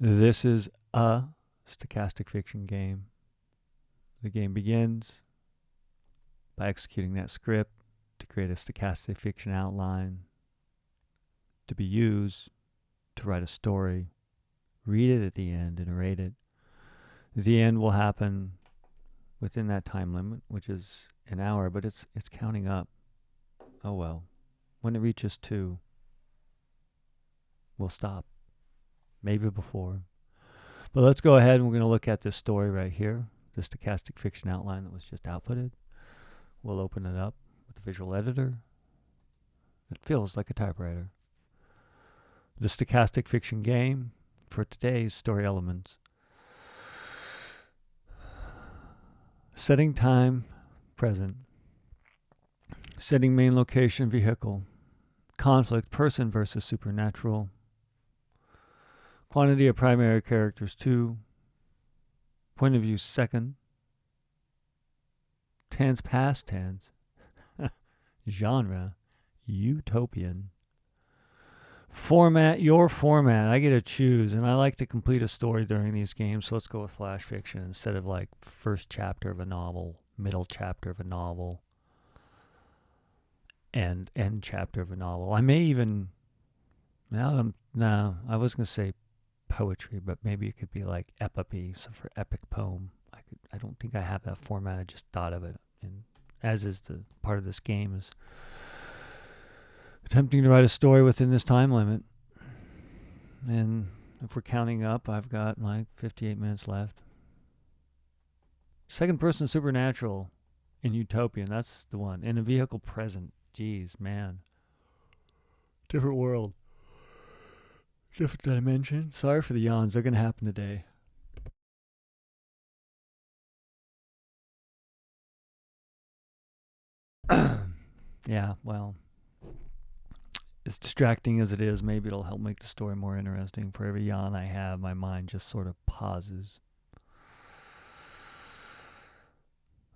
This is a stochastic fiction game. The game begins by executing that script to create a stochastic fiction outline to be used to write a story, read it at the end, and narrate it. The end will happen within that time limit, which is an hour, but it's counting up. Oh well. When it reaches 2, we'll stop. Maybe before. But let's go ahead and we're going to look at this story right here, the stochastic fiction outline that was just outputted. We'll open it up with the visual editor. It feels like a typewriter. The stochastic fiction game for today's story elements. Setting time, present. Setting main location, vehicle. Conflict, person versus supernatural. Quantity of primary characters, 2. Point of view, second. Tense, past tense. Genre, Utopian. Format, your format. I get to choose, and I like to complete a story during these games, so let's go with flash fiction instead of like first chapter of a novel, middle chapter of a novel, and end chapter of a novel. I may even, I was going to say poetry, but maybe it could be like epopee, so for epic poem. I don't think I have that format, I just thought of it, and as is the part of this game is attempting to write a story within this time limit. And if we're counting up, I've got like 58 minutes left. Second person supernatural in Utopian, that's the one. In a vehicle present. Jeez, man. Different world. Different dimension. Sorry for the yawns, they're going to happen today. Yeah, well, as distracting as it is, maybe it'll help make the story more interesting. For every yawn I have, my mind just sort of pauses.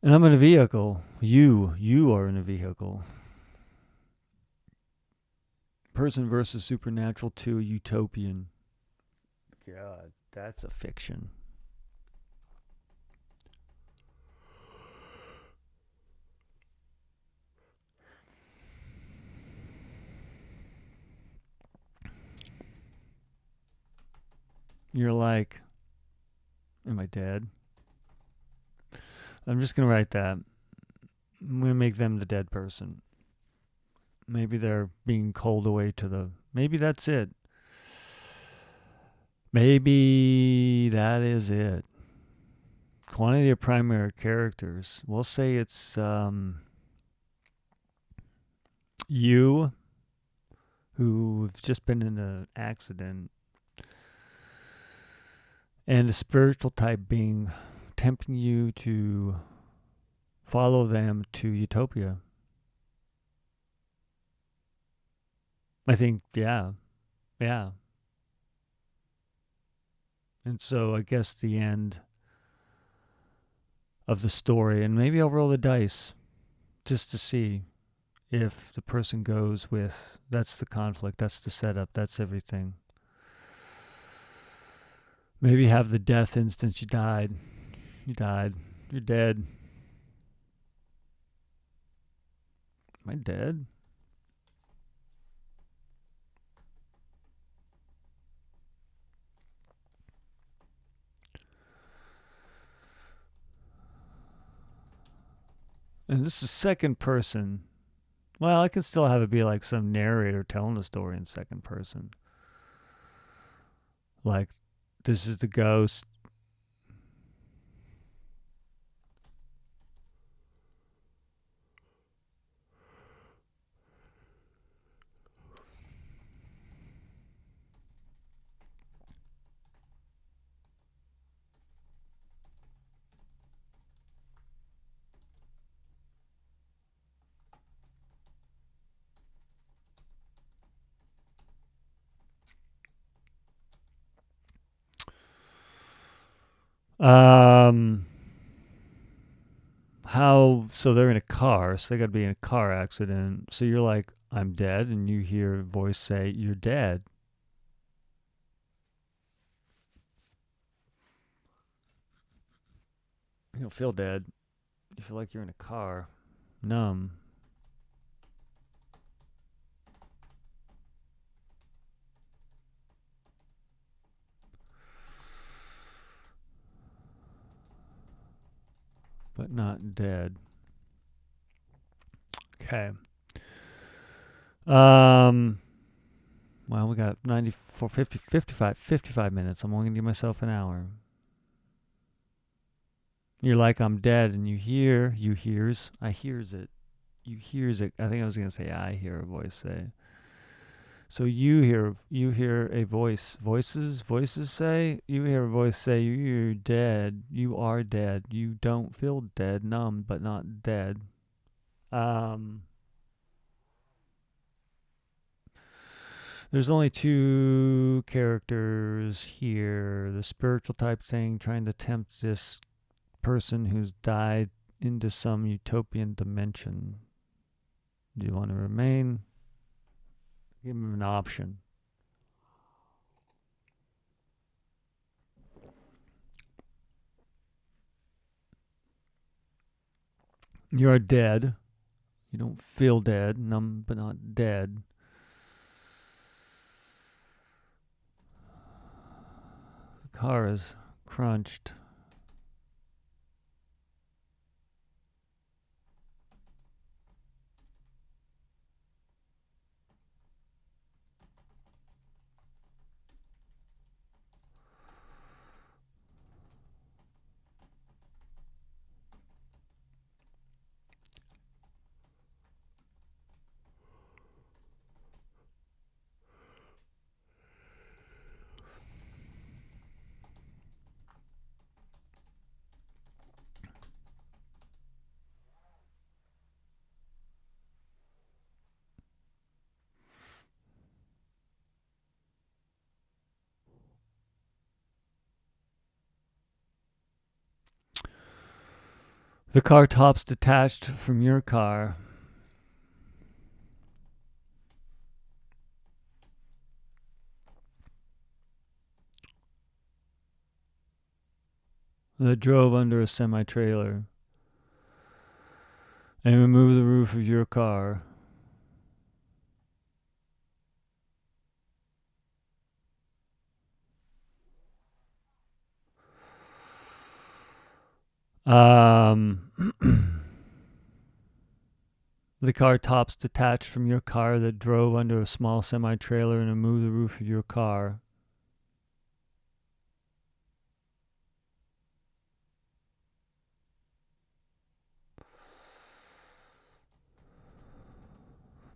And I'm in a vehicle. You are in a vehicle. Person versus supernatural 2, Utopian. God, that's a fiction. You're like, am I dead? I'm just going to write that. I'm going to make them the dead person. Maybe they're being called away to the... Maybe that's it. Maybe that is it. Quantity of primary characters. We'll say it's you, who've just been in an accident, and a spiritual type being tempting you to follow them to Utopia. I think, yeah. And so I guess the end of the story, and maybe I'll roll the dice just to see if the person goes with, that's the conflict, that's the setup, that's everything. Maybe have the death instance, you died, you're dead. Am I dead? And this is second person. Well, I can still have it be like some narrator telling the story in second person. Like, this is the ghost. How, so they're in a car, so they got to be in a car accident. So you're like, I'm dead, and you hear a voice say, you're dead. You don't feel dead. You feel like you're in a car, numb. But not dead. Okay. Well, we got 94, 50, 55 minutes. I'm only going to give myself an hour. You're like, I'm dead, and you hears it. You hears it. I think I was going to say, I hear a voice say. So you hear a voice. Voices say, you hear a voice say, you're dead. You are dead. You don't feel dead, numb, but not dead. There's only two characters here. The spiritual type thing trying to tempt this person who's died into some utopian dimension. Do you want to remain? Give him an option. You are dead. You don't feel dead, numb but not dead. The car is crunched. The car top's detached from your car. That drove under a semi-trailer and removed the roof of your car. The car top's detached from your car that drove under a small semi-trailer and removed the roof of your car.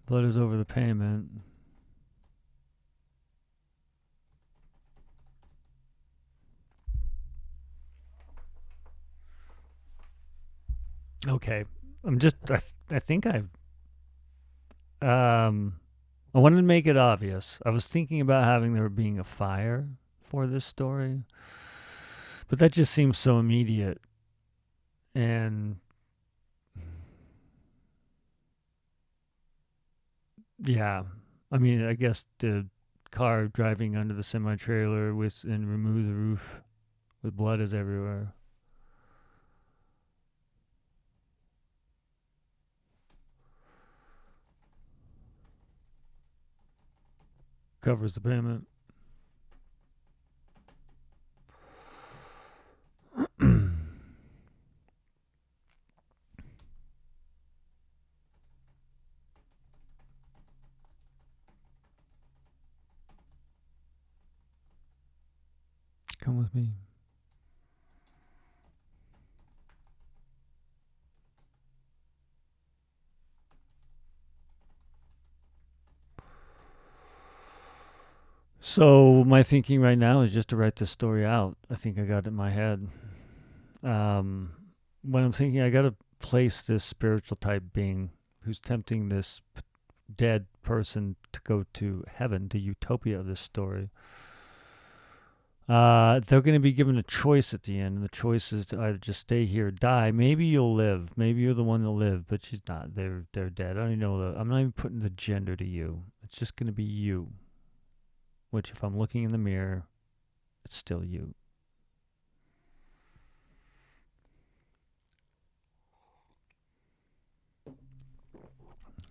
Blood is over the pavement. Okay. I think I wanted to make it obvious. I was thinking about having there being a fire for this story, but that just seems so immediate. And yeah, I mean, I guess the car driving under the semi-trailer with and remove the roof with blood is everywhere. Covers the payment. Come with me. So my thinking right now is just to write this story out. I think I got it in my head. When I'm thinking, I got to place this spiritual type being who's tempting this dead person to go to heaven, the utopia of this story. They're going to be given a choice at the end, and the choice is to either just stay here or die. Maybe you'll live. Maybe you're the one that'll live, but she's not. They're dead. I don't even know. I'm not even putting the gender to you. It's just going to be you. Which, if I'm looking in the mirror, it's still you.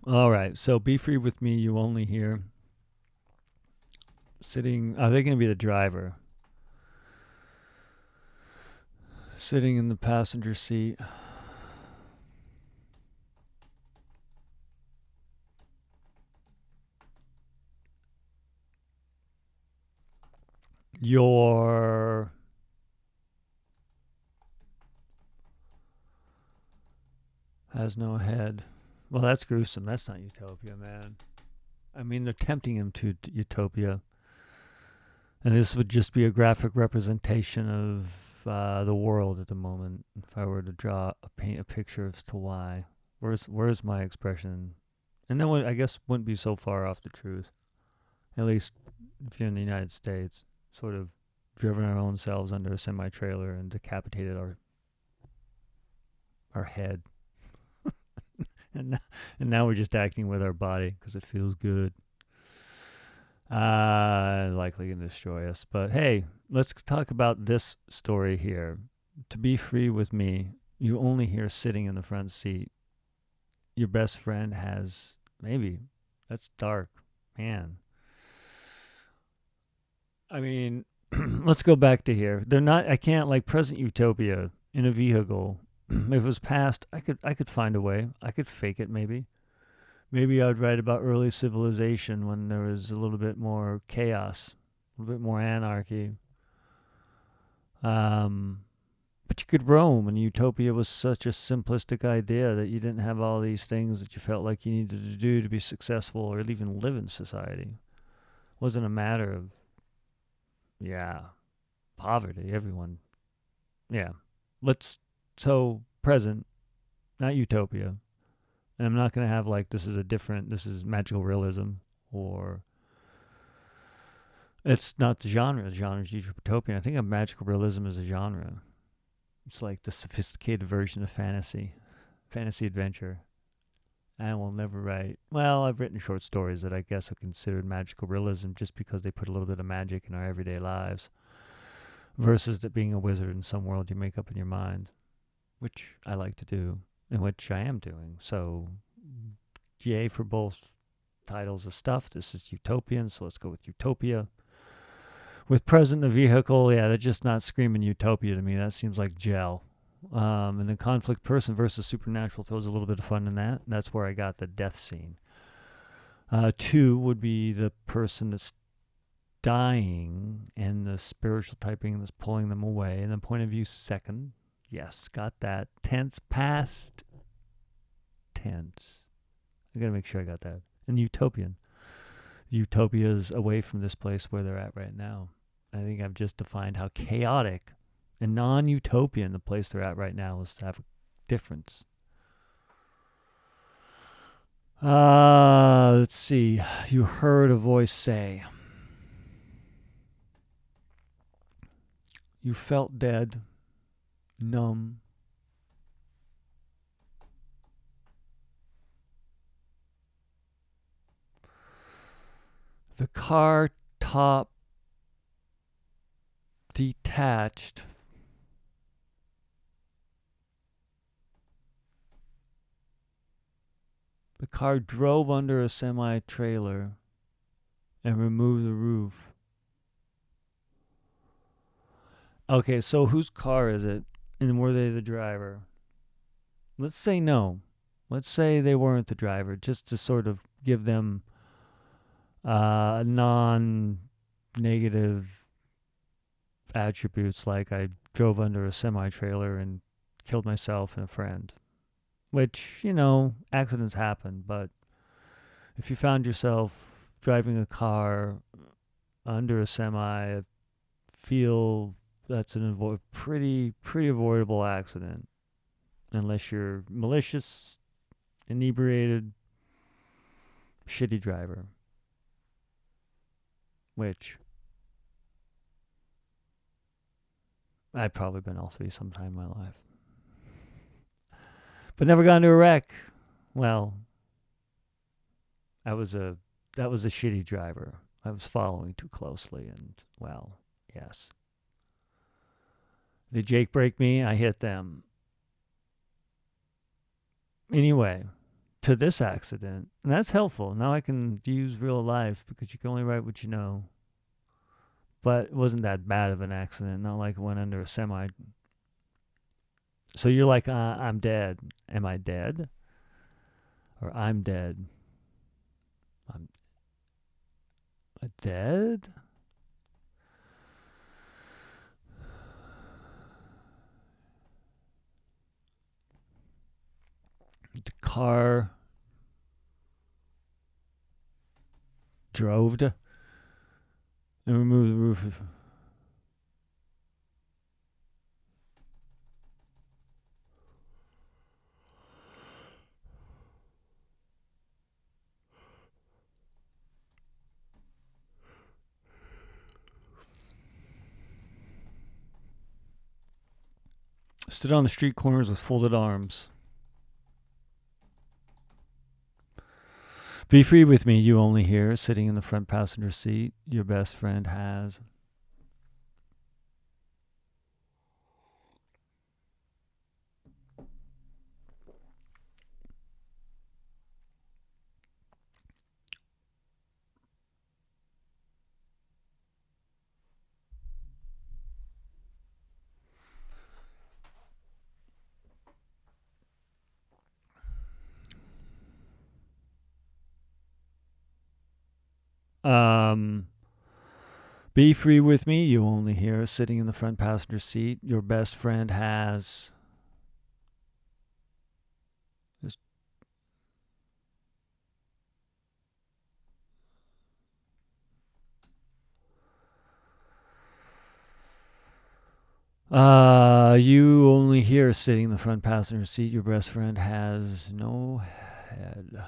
All right, so be free with me. You only hear sitting. Are they going to be the driver? Sitting in the passenger seat. Your has no head. Well, that's gruesome. That's not Utopia, man. I mean, they're tempting him to Utopia. And this would just be a graphic representation of the world at the moment. If I were to paint a picture as to why, where's my expression? And then I guess wouldn't be so far off the truth. At least if you're in the United States, sort of driven our own selves under a semi-trailer and decapitated our head. and now we're just acting with our body because it feels good. Likely going to destroy us. But hey, let's talk about this story here. To be free with me, you only hear sitting in the front seat. Your best friend has, maybe, that's dark, man. I mean, let's go back to here. I can't, like present Utopia in a vehicle. If it was past, I could find a way. I could fake it maybe. Maybe I'd write about early civilization when there was a little bit more chaos, a little bit more anarchy. But you could roam, and Utopia was such a simplistic idea that you didn't have all these things that you felt like you needed to do to be successful or even live in society. It wasn't a matter of, poverty. Everyone, so present, not Utopia. And I'm not going to have like, this is magical realism, or it's not the genre. The genre is utopian. I think of magical realism as a genre. It's like the sophisticated version of fantasy adventure. I will never write. Well, I've written short stories that I guess are considered magical realism just because they put a little bit of magic in our everyday lives, versus it being a wizard in some world you make up in your mind, which I like to do, and which I am doing. So, yay for both titles of stuff. This is Utopian, so let's go with Utopia. With present the vehicle, they're just not screaming Utopia to me. That seems like gel. And the conflict person versus supernatural throws a little bit of fun in that. That's where I got the death scene. 2 would be the person that's dying and the spiritual typing that's pulling them away. And then point of view second. Yes, got that. Tense, past tense. I gotta make sure I got that. And Utopian. Utopia's away from this place where they're at right now. I think I've just defined how chaotic and non-utopian the place they're at right now is to have a difference. Let's see. You heard a voice say, you felt dead, numb. The car top detached. The car drove under a semi-trailer and removed the roof. Okay, so whose car is it? And were they the driver? Let's say no. Let's say they weren't the driver, just to sort of give them non-negative attributes, like I drove under a semi-trailer and killed myself and a friend. Which, accidents happen, but if you found yourself driving a car under a semi, I feel that's a pretty avoidable accident, unless you're malicious, inebriated, shitty driver, which I've probably been all three sometime in my life. But never got into a wreck. Well, that was a shitty driver. I was following too closely, and well, yes. Did Jake break me? I hit them. Anyway, to this accident. And that's helpful. Now I can use real life because you can only write what you know. But it wasn't that bad of an accident. Not like it went under a semi. So you're like, I'm dead. Am I dead? Or I'm dead. I'm dead? The car drove and removed the roof. Stood on the street corners with folded arms. Be free with me, you only hear, sitting in the front passenger seat. Your best friend has. Be free with me, you only hear, sitting in the front passenger seat. Your best friend has. You only hear, sitting in the front passenger seat. Your best friend has no head.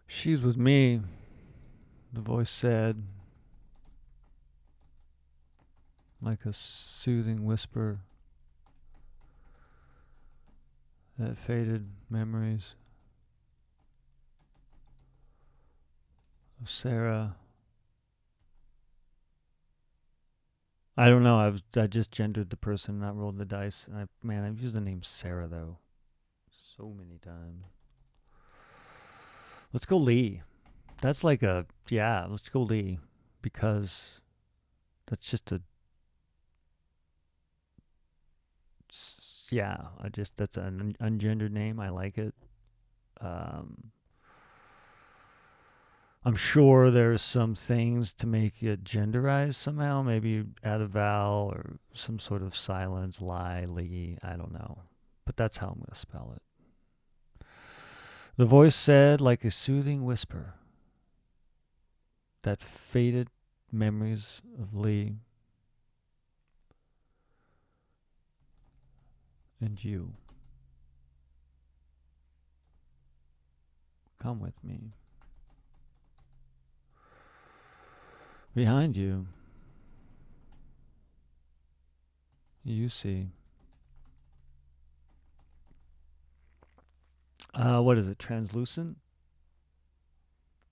She's with me, the voice said, like a soothing whisper that faded memories of Sarah. I don't know. I just gendered the person, not rolled the dice. I've used the name Sarah though so many times. Let's go Lee. That's like let's go Lee because that's just that's an ungendered name. I like it. I'm sure there's some things to make it genderized somehow. Maybe add a vowel or some sort of silence, Lee. I don't know. But that's how I'm going to spell it. The voice said, like a soothing whisper, that faded memories of Lee and you. Come with me. Behind you, you see. What is it? Translucent?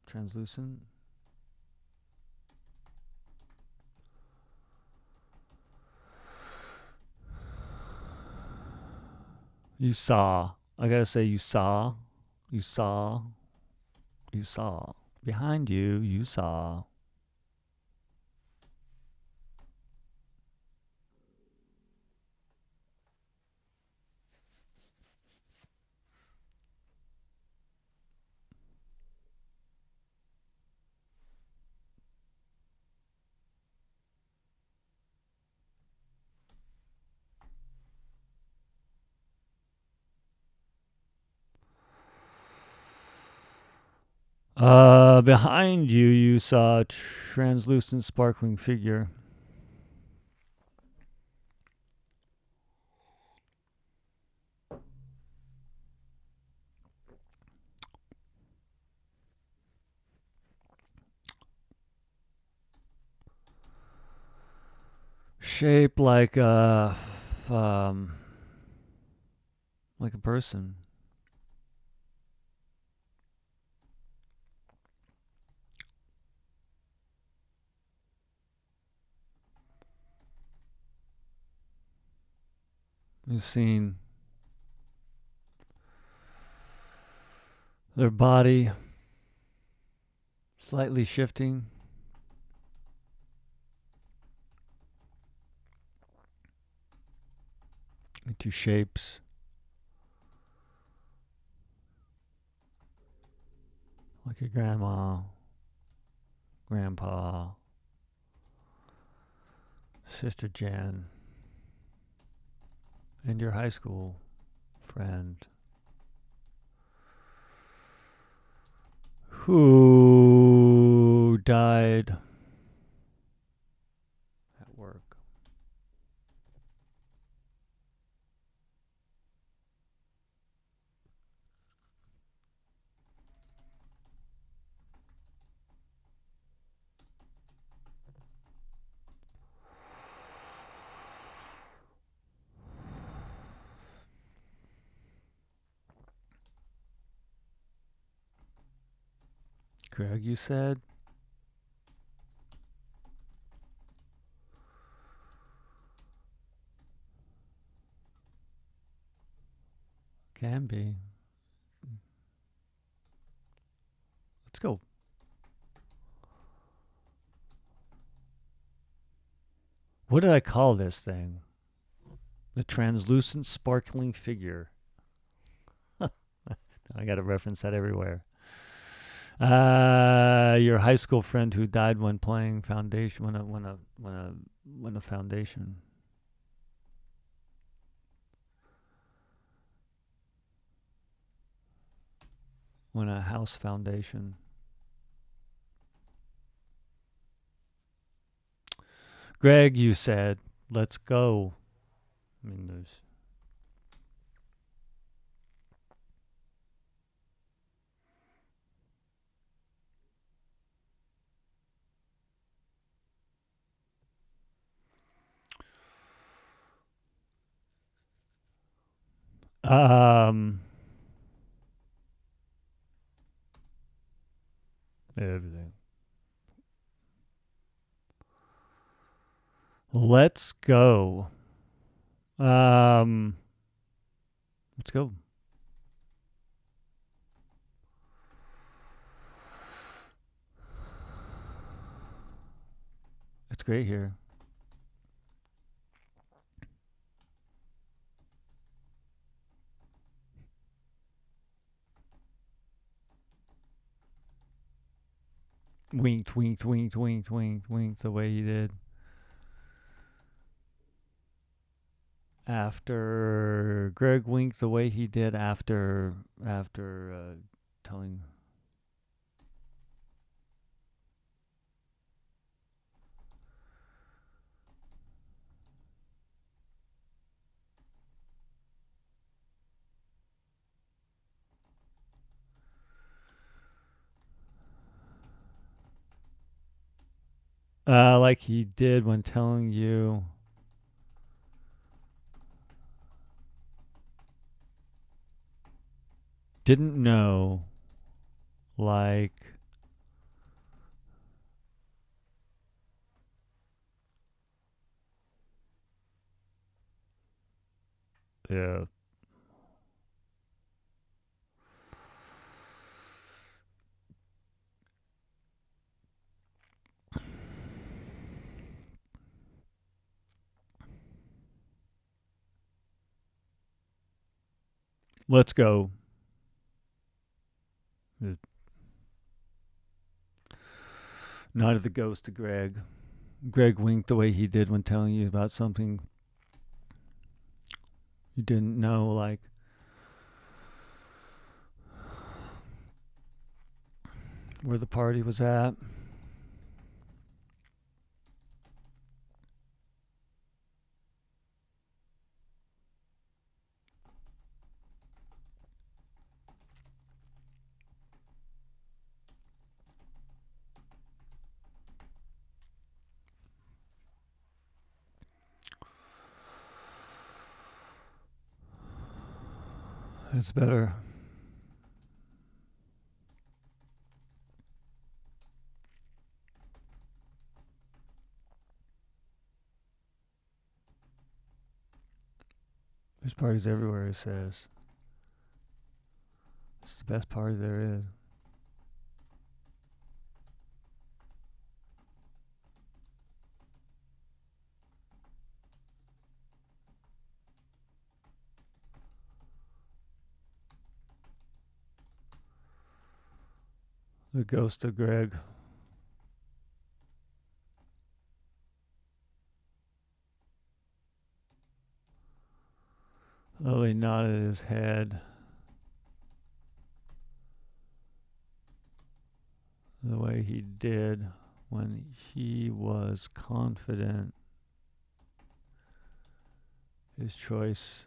Translucent? You saw. I gotta say, you saw. You saw. You saw. Behind you, you saw. Behind you, you saw a translucent, sparkling figure. Shaped like a person. We've seen their body slightly shifting into shapes like your grandma, grandpa, Sister Jen, and your high school friend who died at work. Greg, you said? Can be. Let's go. What did I call this thing? The translucent, sparkling figure. I got to reference that everywhere. Your high school friend who died when playing foundation. When a foundation. When a house foundation. Greg, you said, let's go. I mean, there's. Everything. Let's go. Let's go. It's great here. Winked the way he did. After Greg winked the way he did after telling. Like he did when telling you. Didn't know. Like. Yeah. Let's go. Nodded the ghost to Greg. Greg winked the way he did when telling you about something you didn't know, like. Where the party was at. It's better. There's parties everywhere, it says. It's the best party there is. The ghost of Greg. Lily nodded his head. The way he did when he was confident. His choice.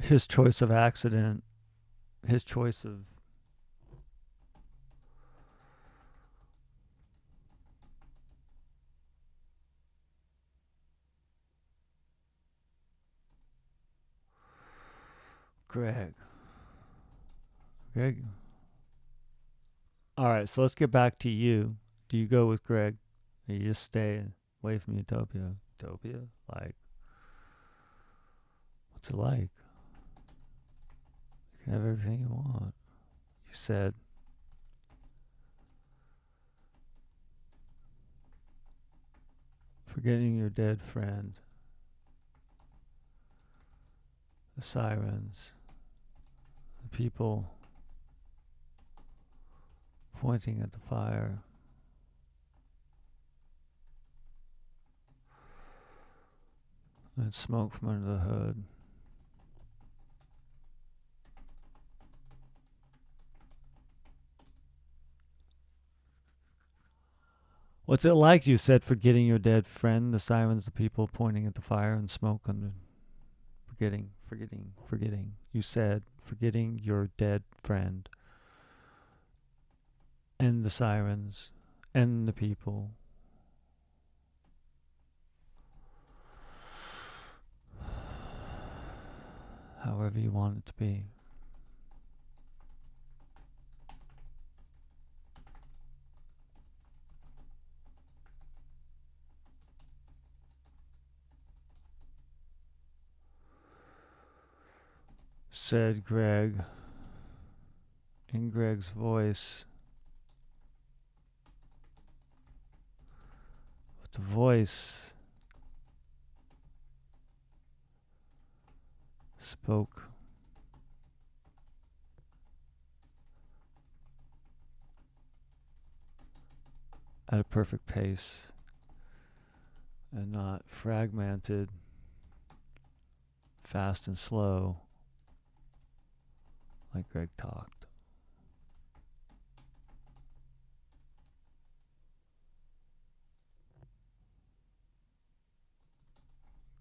His choice of accident. His choice of Greg. Greg. Alright, so let's get back to you. Do you go with Greg? Or you just stay away from Utopia? Utopia? Like, what's it like? You can have everything you want. You said. Forgetting your dead friend. The sirens. The people pointing at the fire. And smoke from under the hood. What's it like, you said, forgetting your dead friend, the sirens, the people pointing at the fire, and smoke under... Forgetting. You said, forgetting your dead friend. And the sirens. And the people. However you want it to be. Said Greg, in Greg's voice. But the voice spoke at a perfect pace and not fragmented, fast and slow, like Greg talked.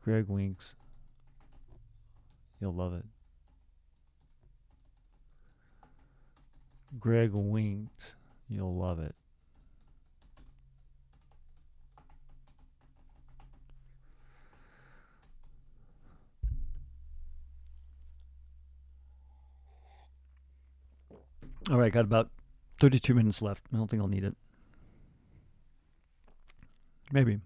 Greg winks. You'll love it. Greg winked. You'll love it. All right, got about 32 minutes left. I don't think I'll need it. Maybe.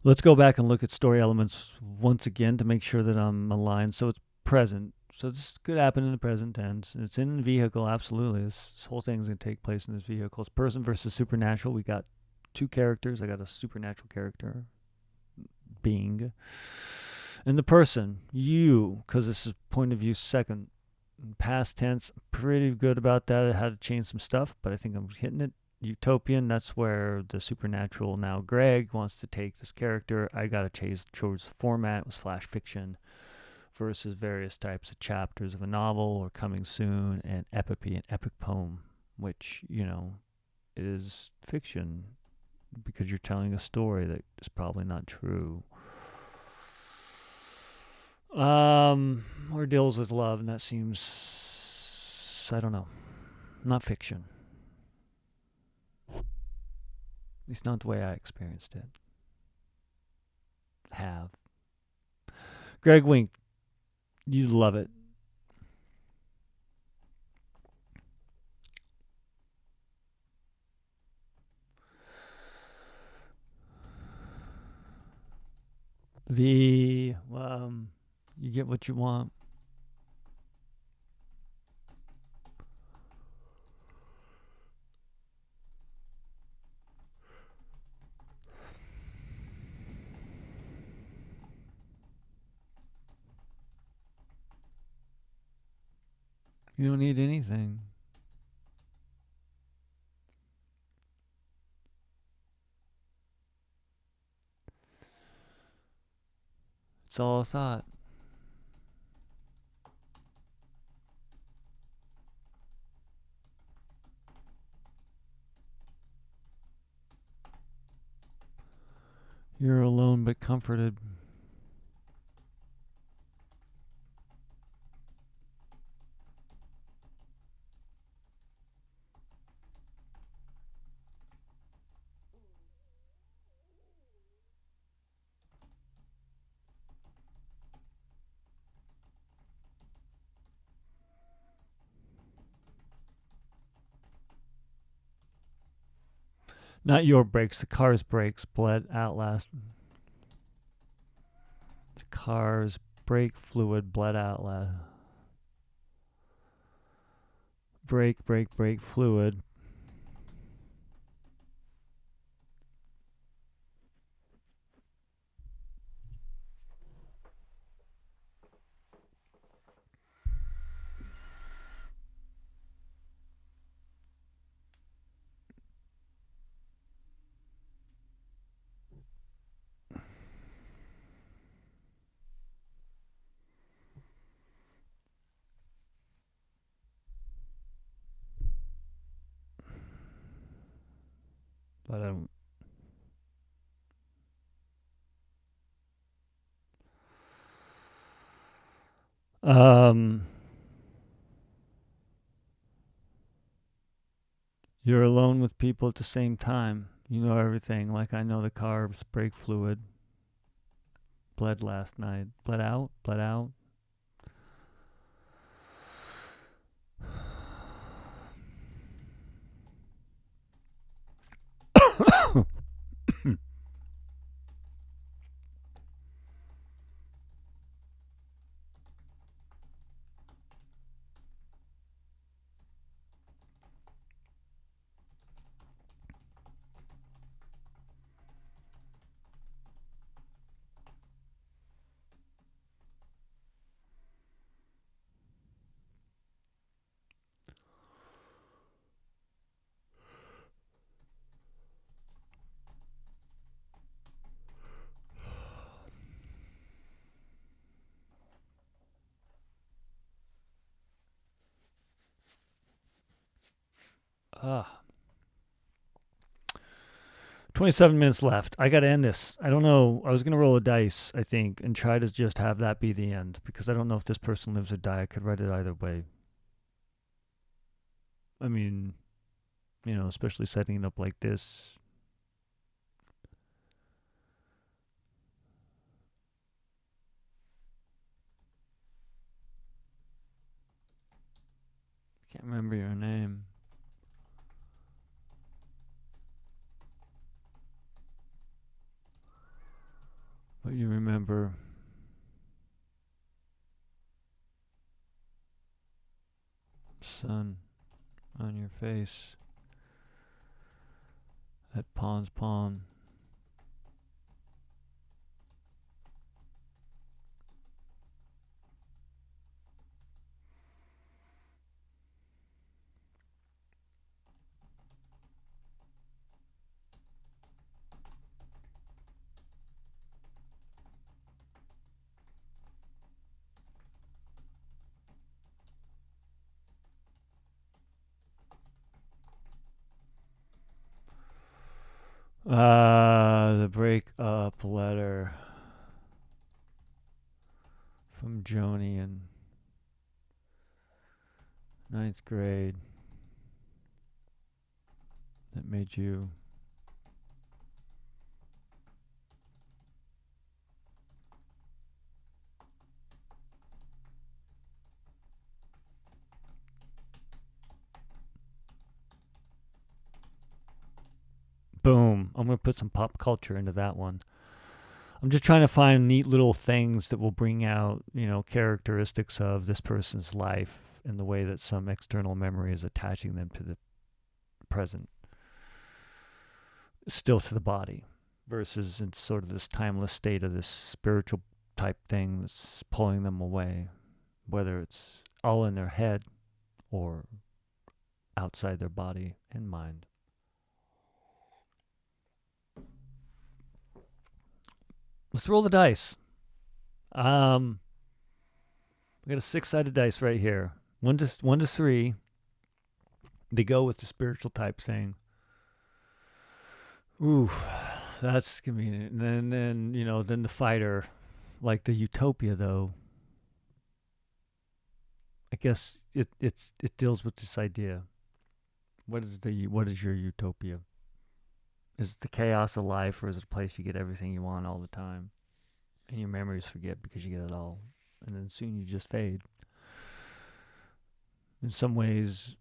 Let's go back and look at story elements once again to make sure that I'm aligned. So it's present. So this could happen in the present tense. It's in the vehicle, absolutely. This whole thing's going to take place in this vehicle. It's person versus supernatural. We got two characters. I got a supernatural character, being. And the person, you, because this is point of view second. Past tense, pretty good about that. I had to change some stuff, but I think I'm hitting it. Utopian, that's where the supernatural, now Greg wants to take this character. I got to change the format. It was flash fiction versus various types of chapters of a novel or coming soon, and epopee, an epic poem, which, you know, is fiction because you're telling a story that is probably not true. Or deals with love, and that seems, I don't know, not fiction. At least not the way I experienced it. Have. Greg Wink, you love it. You get what you want. You don't need anything. It's all a thought. You're alone but comforted. Not your brakes, the car's brakes bled out last. The car's brake fluid bled out last. Brake fluid. But I don't. You're alone with people at the same time. You know everything. Like I know the car's brake fluid bled last night. Bled out. Ah. 27 minutes left. I gotta end this. I don't know. I was gonna roll a dice, I think, and try to just have that be the end because I don't know if this person lives or die. I could write it either way. I mean, especially setting it up like this. Can't remember your name. But you remember sun on your face at Pond's Pond. The break-up letter from Joni in 9th grade that made you boom. I'm going to put some pop culture into that one. I'm just trying to find neat little things that will bring out, characteristics of this person's life in the way that some external memory is attaching them to the present, still to the body, versus in sort of this timeless state of this spiritual type thing that's pulling them away, whether it's all in their head or outside their body and mind. Let's roll the dice. We got a 6-sided dice right here. 1 to 3. They go with the spiritual type, saying, "Ooh, that's convenient." And then the fighter, like the Utopia, though. I guess it deals with this idea. What is your Utopia? Is it the chaos of life, or is it a place you get everything you want all the time, and your memories forget because you get it all, and then soon you just fade? In some ways,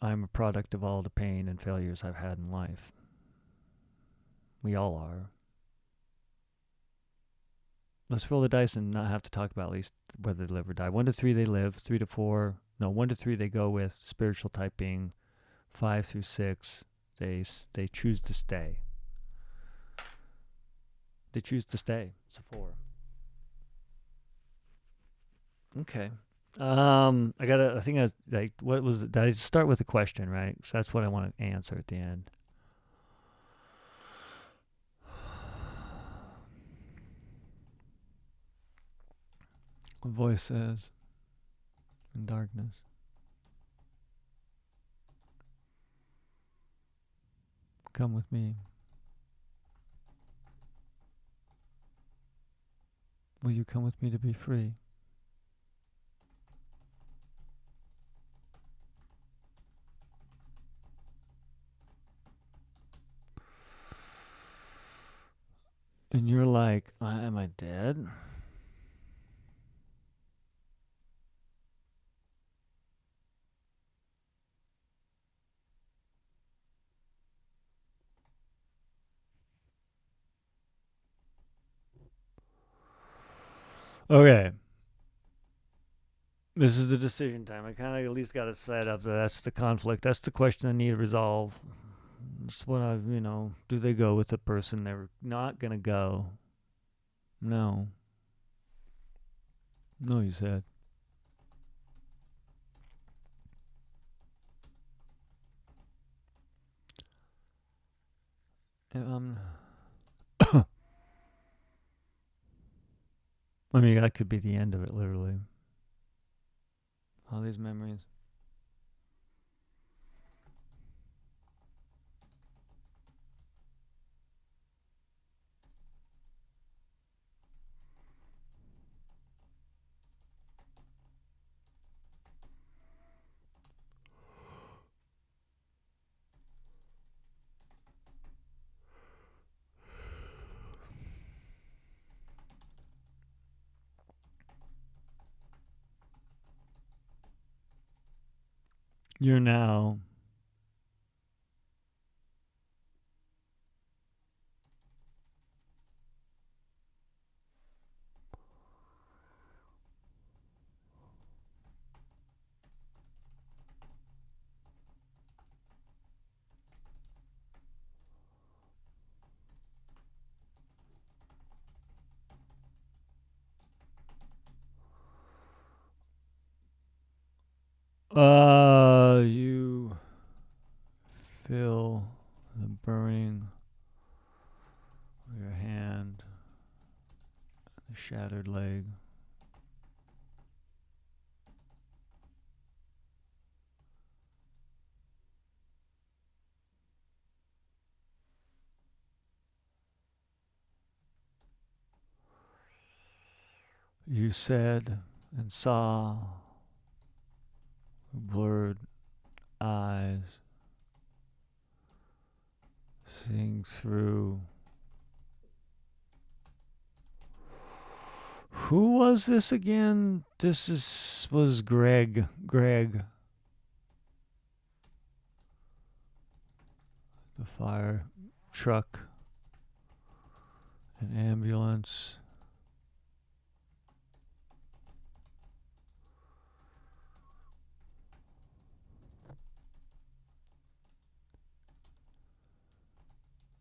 I'm a product of all the pain and failures I've had in life. We all are. Let's roll the dice and not have to talk about at least whether they live or die. 1 to 3 they live. 3 to 4. No, 1 to 3 they go with. Spiritual type being 5 through 6. They choose to stay. They choose to stay. It's a 4. Okay. What was it? Did I start with a question, right? So that's what I want to answer at the end. A voice says, in darkness, "Come with me. Will you come with me to be free?" And you're like, "Am I dead?" Okay. This is the decision time. I kind of at least got it set up. That's the conflict. That's the question I need to resolve. That's what do they go with the person they're not going to go? No. No, you said. I mean, that could be the end of it, literally. All these memories. You're now you feel the burning of your hand, the shattered leg. You said and saw blurred eyes seeing through. Who was this again? Was Greg. The fire truck An ambulance.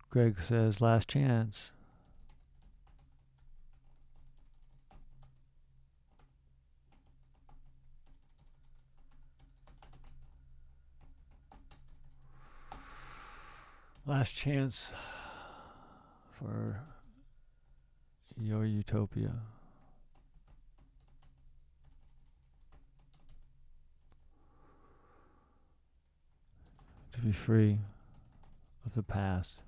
Greg says, last chance. Last chance for your utopia. To be free of the past.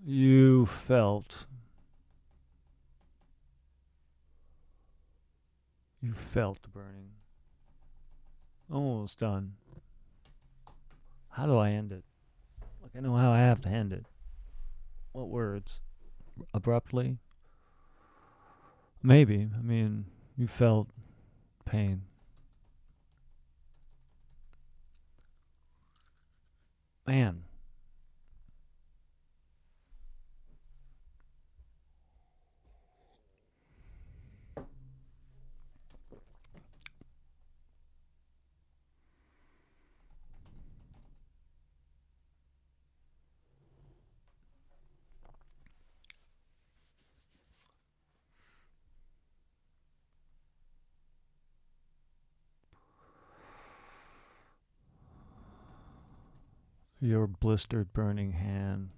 You felt the burning. Almost done. How do I end it? Like, I know how I have to end it. What words? Abruptly? Maybe. I mean, you felt pain. Man. Your blistered, burning hand.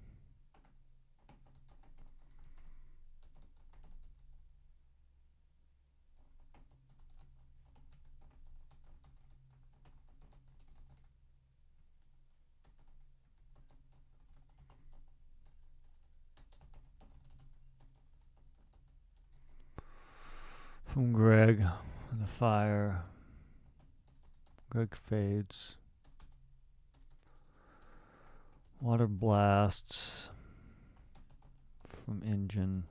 From Greg, the fire. Greg fades. Water blasts from engine.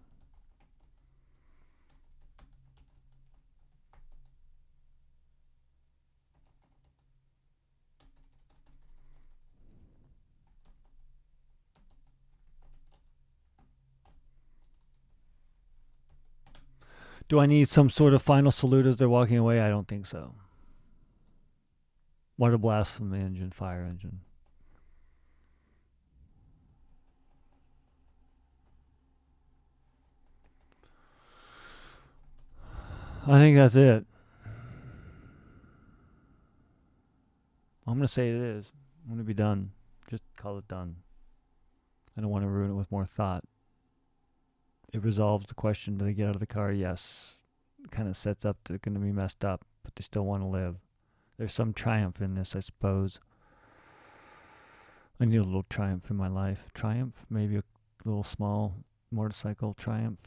Do I need some sort of final salute as they're walking away? I don't think so. Water blast from the engine, fire engine. I think that's it. I'm going to say it is. I'm going to be done. Just call it done. I don't want to ruin it with more thought. It resolves the question, do they get out of the car? Yes. It kind of sets up they're going to be messed up, but they still want to live. There's some triumph in this, I suppose. I need a little triumph in my life. Triumph? Maybe a little small motorcycle triumph.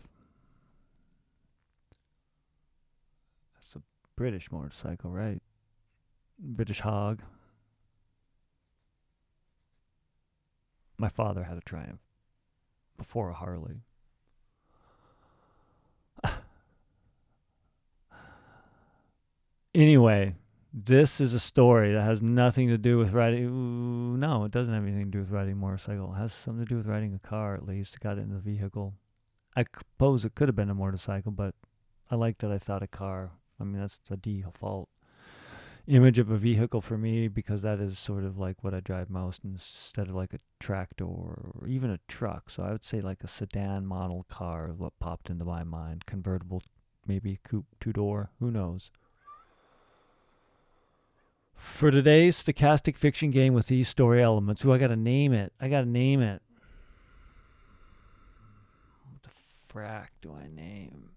That's a British motorcycle, right? British hog. My father had a Triumph before a Harley. Anyway, this is a story that has nothing to do with riding. Ooh, no, it doesn't have anything to do with riding a motorcycle. It has something to do with riding a car, at least. It got it in the vehicle. I suppose it could have been a motorcycle, but I like that I thought a car. I mean, that's the default image of a vehicle for me, because that is sort of like what I drive most instead of like a tractor or even a truck. So I would say like a sedan model car is what popped into my mind. Convertible, maybe coupe, two-door, who knows. For today's stochastic fiction game with these story elements, I gotta name it. What the frack do I name?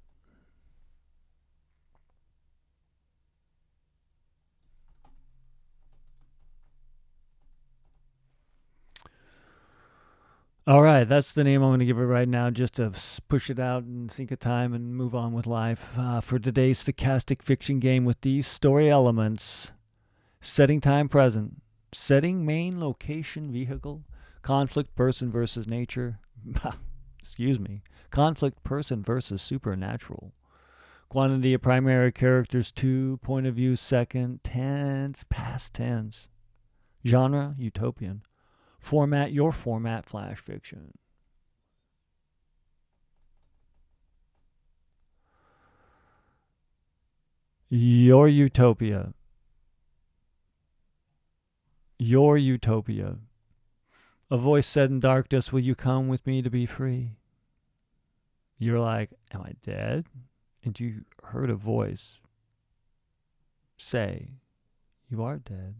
All right, that's the name I'm going to give it right now, just to push it out and think of time and move on with life. For today's stochastic fiction game with these story elements, setting time present, setting main location vehicle, Conflict, person versus nature. Excuse me. Conflict, person versus supernatural. Quantity of primary characters, 2. Point of view, second. Tense, past tense. Genre, utopian. Format, your format, flash fiction. Your utopia. Your utopia. A voice said in darkness, will you come with me to be free? You're like, am I dead? And you heard a voice say, you are dead.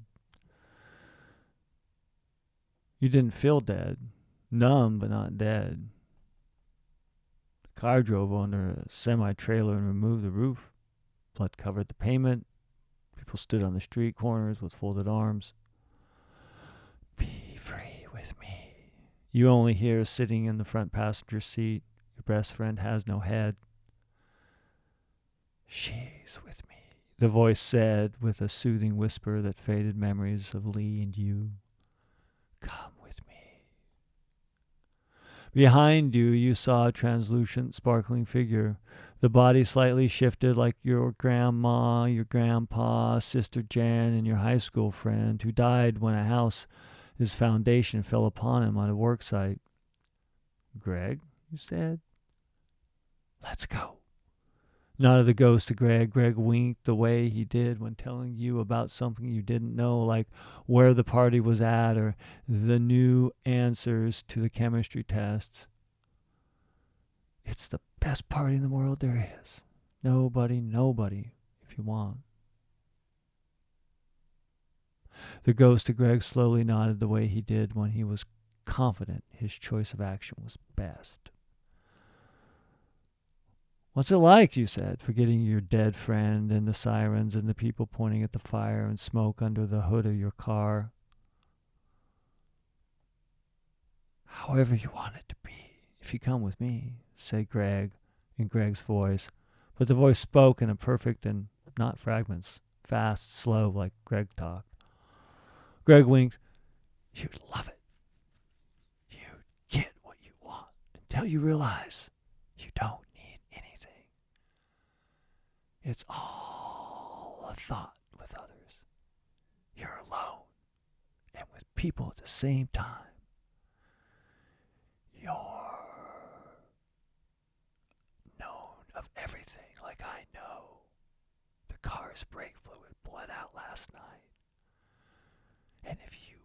You didn't feel dead. Numb, but not dead. The car drove under a semi-trailer and removed the roof. Blood covered the pavement. People stood on the street corners with folded arms. Be free with me. You only hear sitting in the front passenger seat. Your best friend has no head. She's with me, the voice said with a soothing whisper that faded memories of Lee and you. Come with me. Behind you, you saw a translucent, sparkling figure. The body slightly shifted like your grandma, your grandpa, Sister Jan, and your high school friend who died when his foundation fell upon him on a work site. Greg, you said. Let's go. Nodded the ghost to Greg. Greg winked the way he did when telling you about something you didn't know, like where the party was at or the new answers to the chemistry tests. It's the best party in the world there is. Nobody, if you want. The ghost to Greg slowly nodded the way he did when he was confident his choice of action was best. What's it like, you said, forgetting your dead friend and the sirens and the people pointing at the fire and smoke under the hood of your car? However you want it to be, if you come with me, said Greg in Greg's voice. But the voice spoke in a perfect and not fragments, fast, slow, like Greg talked. Greg winked. You'd love it. You'd get what you want until you realize you don't need anything. It's all a thought with others. You're alone and with people at the same time. You're known of everything like I know. The car's brake fluid bled out last night. And if you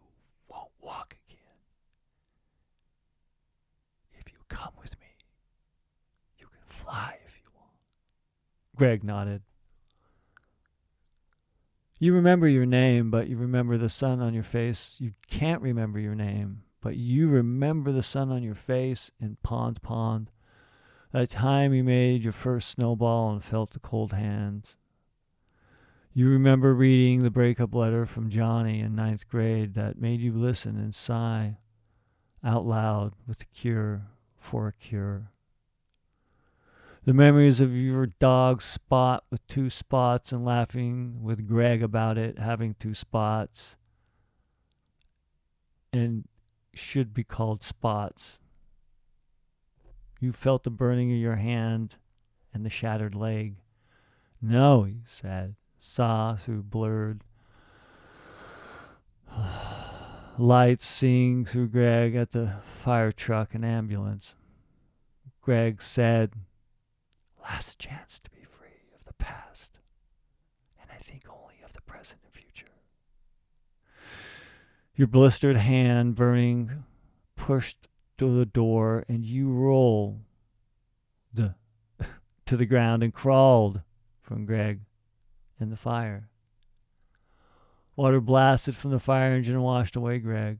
won't walk again, if you come with me, you can fly if you want. Greg nodded. You remember your name, but you remember the sun on your face. You can't remember your name, but you remember the sun on your face in Pond. That time you made your first snowball and felt the cold hands. You remember reading the breakup letter from Johnny in 9th grade that made you listen and sigh out loud with the cure for a cure. The memories of your dog Spot with 2 spots and laughing with Greg about it having 2 spots and should be called spots. You felt the burning of your hand and the shattered leg. No, you said. Saw through blurred lights, seeing through Greg at the fire truck and ambulance. Greg said, last chance to be free of the past, and I think only of the present and future. Your blistered hand, burning, pushed to the door, and you rolled to the ground and crawled from Greg and the fire. Water blasted from the fire engine and washed away Greg.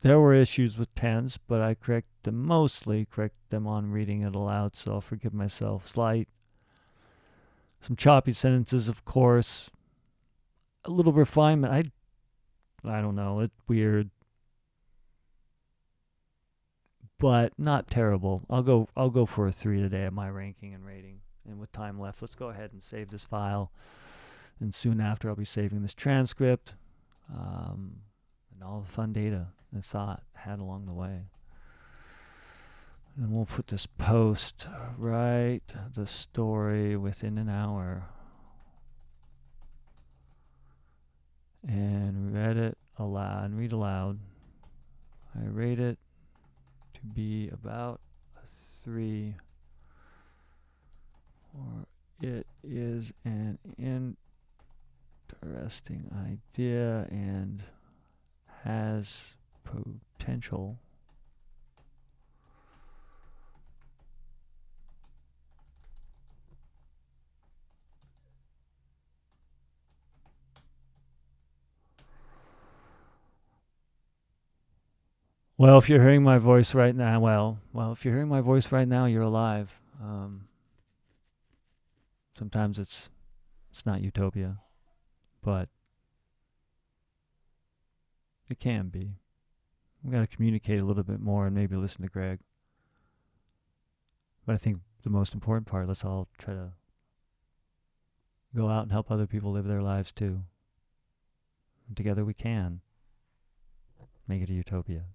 There were issues with tense, but I mostly corrected them on reading it aloud, so I'll forgive myself. Slight. Some choppy sentences, of course. A little refinement. I don't know. It's weird. But not terrible. I'll go for a 3 today at my ranking and rating. And with time left, let's go ahead and save this file And soon after, I'll be saving this transcript and all the fun data and thought had along the way. And we'll put this post, write the story within an hour, and read aloud. I rate it to be about a 3, or it is an interesting idea and has potential. Well, if you're hearing my voice right now, if you're hearing my voice right now, you're alive. Sometimes it's not Utopia, but it can be. We got to communicate a little bit more and maybe listen to Greg. But I think the most important part, let's all try to go out and help other people live their lives too. And together we can make it a utopia.